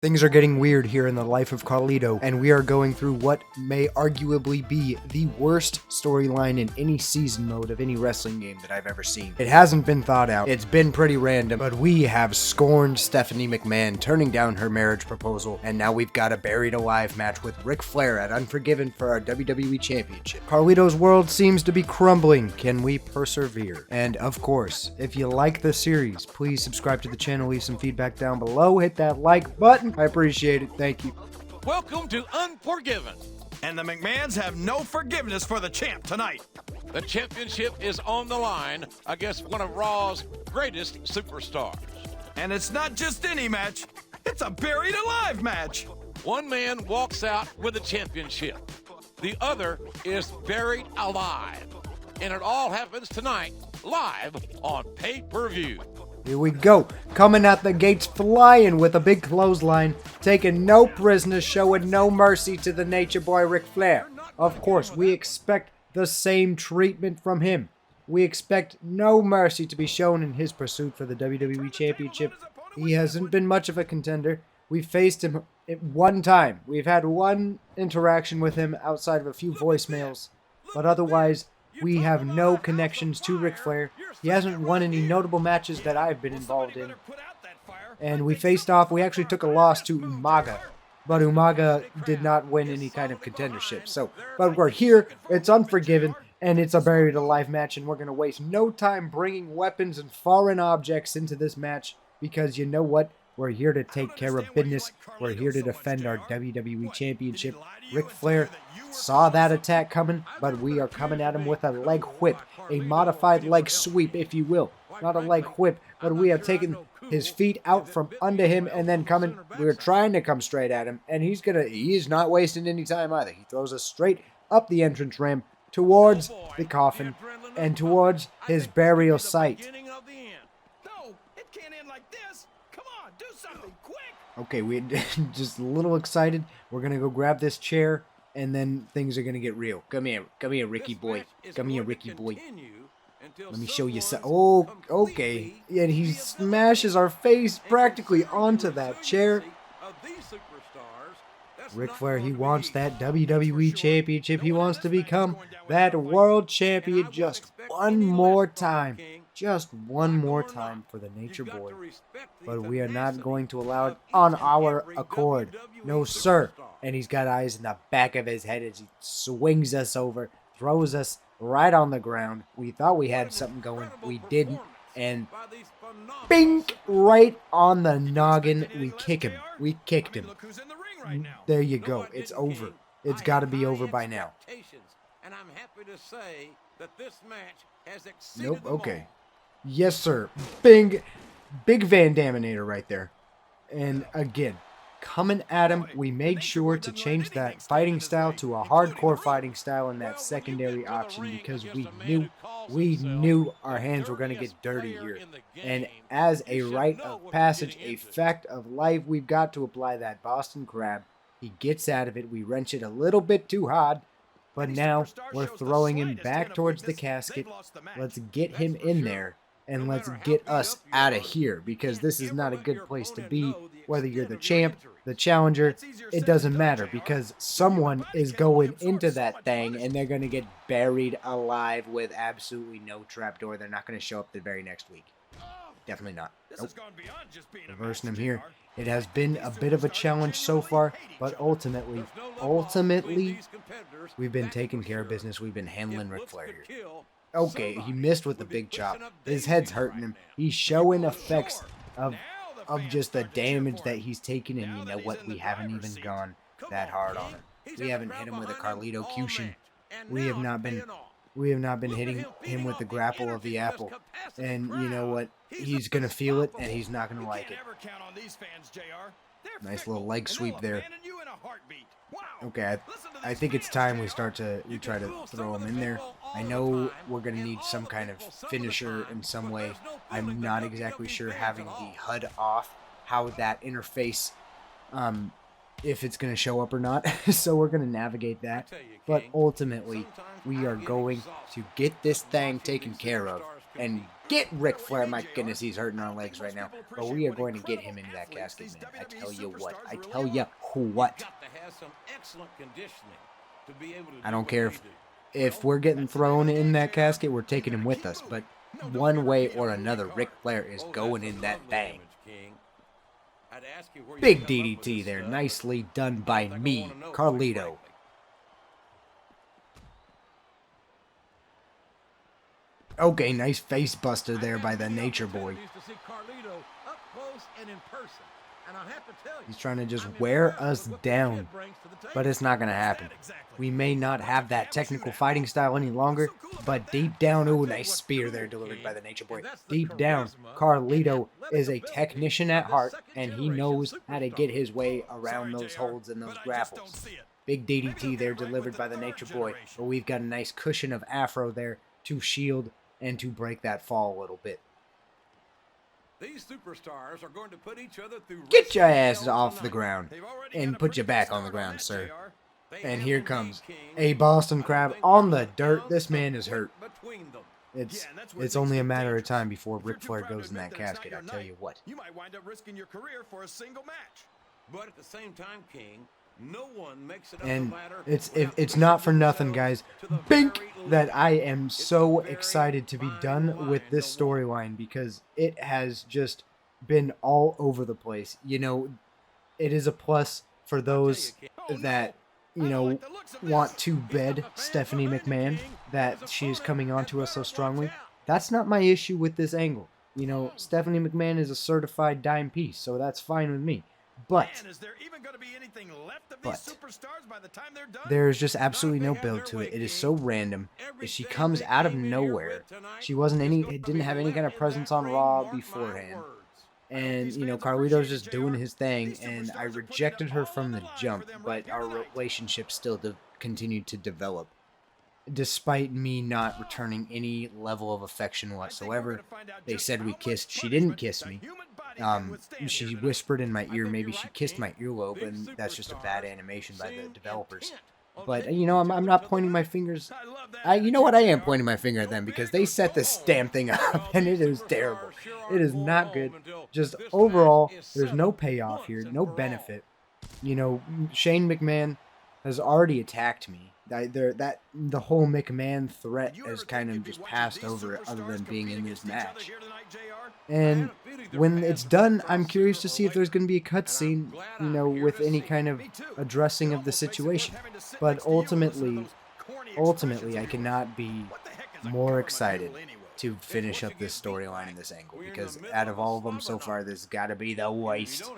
Things are getting weird here in the life of Carlito, and we are going through what may arguably be the worst storyline in any season mode of any wrestling game that I've ever seen. It hasn't been thought out, it's been pretty random, but we have scorned Stephanie McMahon turning down her marriage proposal, and now we've got a buried alive match with Ric Flair at Unforgiven for our WWE Championship. Carlito's world seems to be crumbling. Can we persevere? And of course, if you like the series, please subscribe to the channel, leave some feedback down below, hit that like button. I appreciate it. Thank you. Welcome to Unforgiven. And the McMahons have no forgiveness for the champ tonight. The championship is on the line against one of Raw's greatest superstars. And it's not just any match, it's a buried alive match. One man walks out with the championship. The other is buried alive. And it all happens tonight, live on pay-per-view. Here we go, coming out the gates flying with a big clothesline, taking no prisoners, showing no mercy to the nature boy Ric Flair. Of course, we expect the same treatment from him. We expect no mercy to be shown in his pursuit for the WWE Championship. He hasn't been much of a contender. We faced him at one time. We've had one interaction with him outside of a few voicemails, but otherwise, we have no connections to Ric Flair. He hasn't won any notable matches that I've been involved in. And we faced off, we actually took a loss to Umaga. But Umaga did not win any kind of contendership. But we're here, it's Unforgiven, and it's a buried alive match. And we're going to waste no time bringing weapons and foreign objects into this match. Because you know what? We're here to take care of business. We're here to defend our WWE Championship. Ric Flair saw that attack coming, but we are coming at him with a leg whip. A modified leg sweep, if you will. Not a leg whip, but we have taken his feet out from under him and then we're trying to come straight at him. And he's not wasting any time either. He throws us straight up the entrance ramp towards the coffin and towards his burial site. Okay, we're just a little excited. We're going to go grab this chair, and then things are going to get real. Come here, Ricky boy. Come here, Ricky boy. Let me show you some. Oh, okay. And he smashes our face practically onto that chair. Ric Flair, he wants that WWE Championship. He wants to become that world champion just one more time. Just one more time for the Nature Boy. But we are not going to allow it on our accord. No, sir. And he's got eyes in the back of his head as he swings us over, throws us right on the ground. We thought we had something going. We didn't. And bink! Right on the noggin. We kick him. We kicked him. There you go. It's over. It's got to be over by now. And I'm happy to say that this match has nope, okay. Yes, sir. Big Van Daminator right there. And again, coming at him, we made sure to change that fighting style to a hardcore fighting style in that secondary option because we knew our hands were going to get dirty here. And as a rite of passage, a fact of life, we've got to apply that Boston Crab. He gets out of it. We wrench it a little bit too hard. But now we're throwing him back towards the casket. Let's get him in there. And let's get us out of here, because this is not a good place to be. Whether you're the champ, the challenger, it doesn't matter, because someone is going into that thing and they're going to get buried alive with absolutely no trapdoor. They're not going to show up the very next week. Definitely not. Nope. Reversing him here. It has been a bit of a challenge so far, but ultimately, we've been taking care of business. We've been handling Ric Flair here. Okay, he missed with the big chop. His head's hurting him. He's showing effects of just the damage that he's taken, and you know what? We haven't even gone that hard on him. We haven't hit him with a Carlito Cushion. We have not been hitting him with the grapple of the apple. And you know what? He's gonna feel it, and he's not gonna like it. Nice little leg sweep there. Okay, I think it's time we try to throw him in there. I know we're going to need some kind of finisher in some way. I'm not exactly sure, having the HUD off, how that interface, if it's going to show up or not. So we're going to navigate that. But ultimately, we are going to get this thing taken care of and get Ric Flair. My goodness, he's hurting our legs right now. But we are going to get him into that casket, man. I tell you what. I tell you what. I don't care if we're getting thrown in that casket, we're taking him with us. But one way or another, Ric Flair is going in that thing. Big DDT there. Nicely done by me, Carlito. Okay, nice face buster there by the Nature Boy. He's trying to just wear us down, but it's not going to happen. We may not have that technical fighting style any longer, but deep down, ooh, nice spear there delivered by the Nature Boy. Deep down, Carlito is a technician at heart, and he knows how to get his way around those holds and those grapples. Big DDT there delivered by the Nature Boy, but we've got a nice cushion of Afro there to shield and to break that fall a little bit. These superstars are going to put each other through. Get your ass off the ground and put your back on the ground, sir. And here comes a Boston Crab on the dirt. This man is hurt. It's only a matter of time before Ric Flair goes in that casket, I tell you what. You might wind up risking your career for a single match. But at the same time, King, no one makes it up And the ladder. it's not for nothing, guys. Bink, that I am so excited to be done with this storyline because it has just been all over the place. You know, it is a plus for those that, you know, want to bed Stephanie McMahon, that she is coming on to us so strongly. That's not my issue with this angle. You know, Stephanie McMahon is a certified dime piece, so that's fine with me. But there's just absolutely no build to it. It is so random. She comes out of nowhere. She didn't have any kind of presence on Raw beforehand. And, you know, Carlito's just doing his thing, and I rejected her from the jump, but our relationship still continued to develop, despite me not returning any level of affection whatsoever. They said we kissed. She didn't kiss me. She whispered in my ear. Maybe she kissed my earlobe, and that's just a bad animation by the developers. But, you know, I'm not pointing my fingers. You know what? I am pointing my finger at them because they set this damn thing up, and it is terrible. It is not good. Just overall, there's no payoff here, no benefit. You know, Shane McMahon has already attacked me. The whole McMahon threat has kind of just passed over, other than being in this match. And when it's done, I'm curious to see if there's going to be a cutscene, you know, with any kind of addressing of the situation. But ultimately, I cannot be more excited to finish up this storyline in this angle, because out of all of them so far, this has got to be the worst.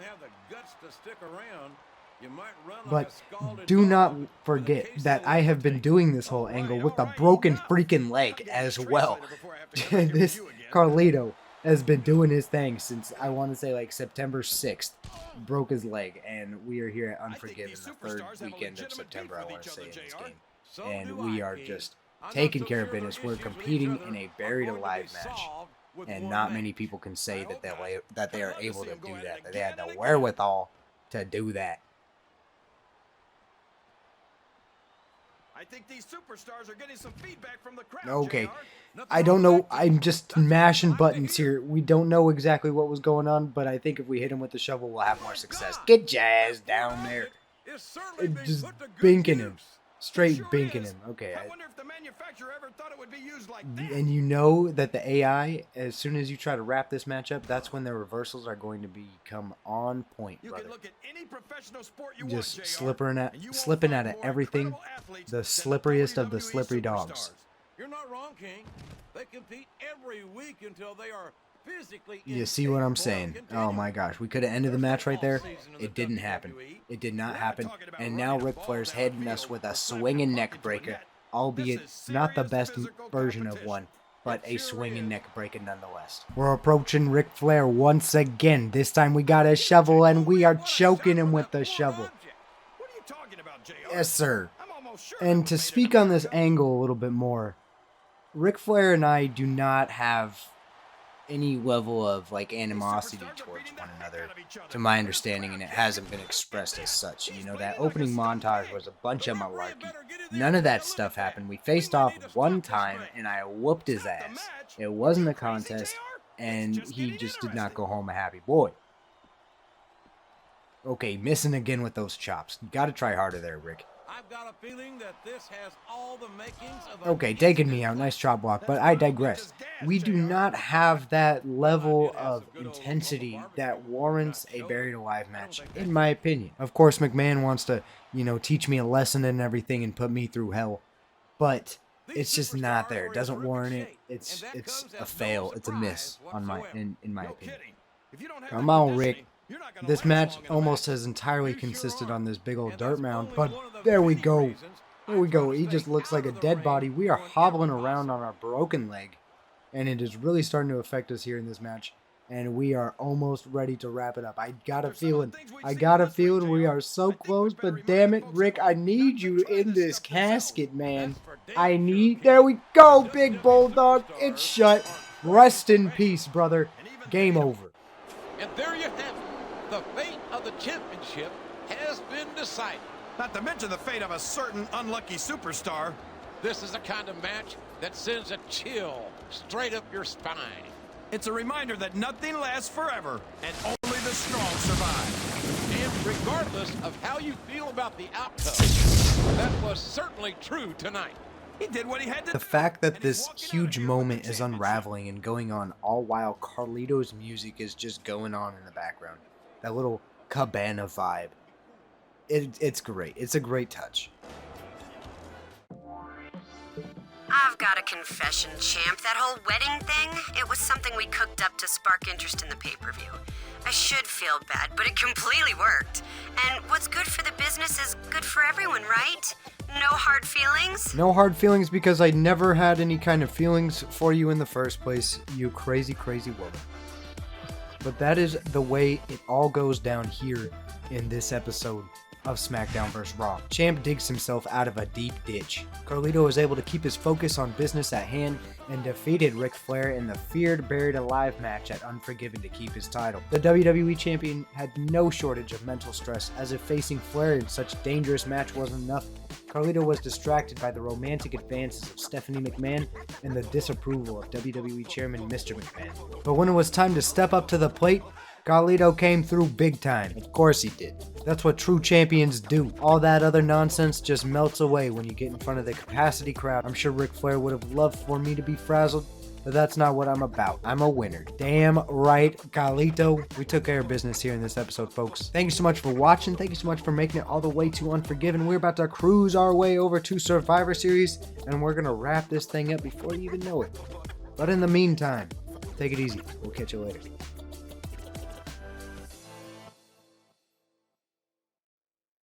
But do not forget that I have been doing this whole angle with a broken freaking leg as well. This Carlito has been doing his thing since, I want to say, like September 6th. Broke his leg, and we are here at Unforgiven, the third weekend of September, I want to say, in this game. And we are just taking care of business. We're competing in a buried alive match. And not many people can say that they are able to do that they had the wherewithal to do that. I think these superstars are getting some feedback from the crowd. Okay, I don't know. I'm just mashing buttons here. We don't know exactly what was going on, but I think if we hit him with the shovel, we'll have more success. Get Jazz down there. Just binking him. Straight binking him. Okay. I wonder if the manufacturer ever thought it would be used like that. And you know that the AI, as soon as you try to wrap this match up, that's when their reversals are going to become on point, brother. You can look at any professional sport you just want, slipping out of everything. The slipperiest of the slippery dogs. You're not wrong, King. They compete every week until they are physically. You see what I'm saying? Oh my gosh, we could have ended the match right there. It didn't happen. It did not happen. And now Ric Flair's heading us with a swinging neck breaker, albeit not the best version of one, but a swinging neck breaker nonetheless. We're approaching Ric Flair once again. This time we got a shovel, and we are choking him with the shovel. Yes, sir. And to speak on this angle a little bit more, Ric Flair and I do not have any level of like animosity towards one another, to my understanding, and it hasn't been expressed as such. You know, that opening montage was a bunch of malarkey. None of that stuff happened. We faced off one time, and I whooped his ass. It wasn't a contest, and he just did not go home a happy boy. Okay, missing again with those chops. You gotta try harder there, Rick. I've got a feeling that this has all the makings of Okay, taking me out. Nice chop block, but I digress. We do not have that level of intensity that warrants a buried alive match, in my opinion. Of course, McMahon wants to, you know, teach me a lesson and everything and put me through hell, but it's just not there. It doesn't warrant it. It's a fail. It's a miss on in my opinion. Come on, Rick. This match almost has entirely consisted on this big old dirt mound, but there we go. There we go. He just looks like a dead body. We are hobbling around on our broken leg, and it is really starting to affect us here in this match, and we are almost ready to wrap it up. I got a feeling we are so close, but damn it, Rick, I need you in this casket, man. There we go, big bulldog. It's shut. Rest in peace, brother. Game over. And there you have it. The fate of the championship has been decided. Not to mention the fate of a certain unlucky superstar. This is the kind of match that sends a chill straight up your spine. It's a reminder that nothing lasts forever, and only the strong survive. And regardless of how you feel about the outcome, that was certainly true tonight. He did what he had to do. The fact that this huge moment is unraveling and going on all while Carlito's music is just going on in the background. That little cabana vibe. It's great. It's a great touch. I've got a confession, champ. That whole wedding thing, it was something we cooked up to spark interest in the pay-per-view. I should feel bad, but it completely worked. And what's good for the business is good for everyone, right? No hard feelings? No hard feelings, because I never had any kind of feelings for you in the first place, you crazy, crazy woman. But that is the way it all goes down here in this episode of SmackDown vs. Raw. Champ digs himself out of a deep ditch. Carlito is able to keep his focus on business at hand and defeated Ric Flair in the feared Buried Alive match at Unforgiven to keep his title. The WWE Champion had no shortage of mental stress, as if facing Flair in such a dangerous match wasn't enough. Carlito was distracted by the romantic advances of Stephanie McMahon and the disapproval of WWE Chairman Mr. McMahon. But when it was time to step up to the plate, Carlito came through big time. Of course he did. That's what true champions do. All that other nonsense just melts away when you get in front of the capacity crowd. I'm sure Ric Flair would have loved for me to be frazzled, but that's not what I'm about. I'm a winner. Damn right, Carlito. We took care of business here in this episode, folks. Thank you so much for watching. Thank you so much for making it all the way to Unforgiven. We're about to cruise our way over to Survivor Series, and we're going to wrap this thing up before you even know it. But in the meantime, take it easy. We'll catch you later.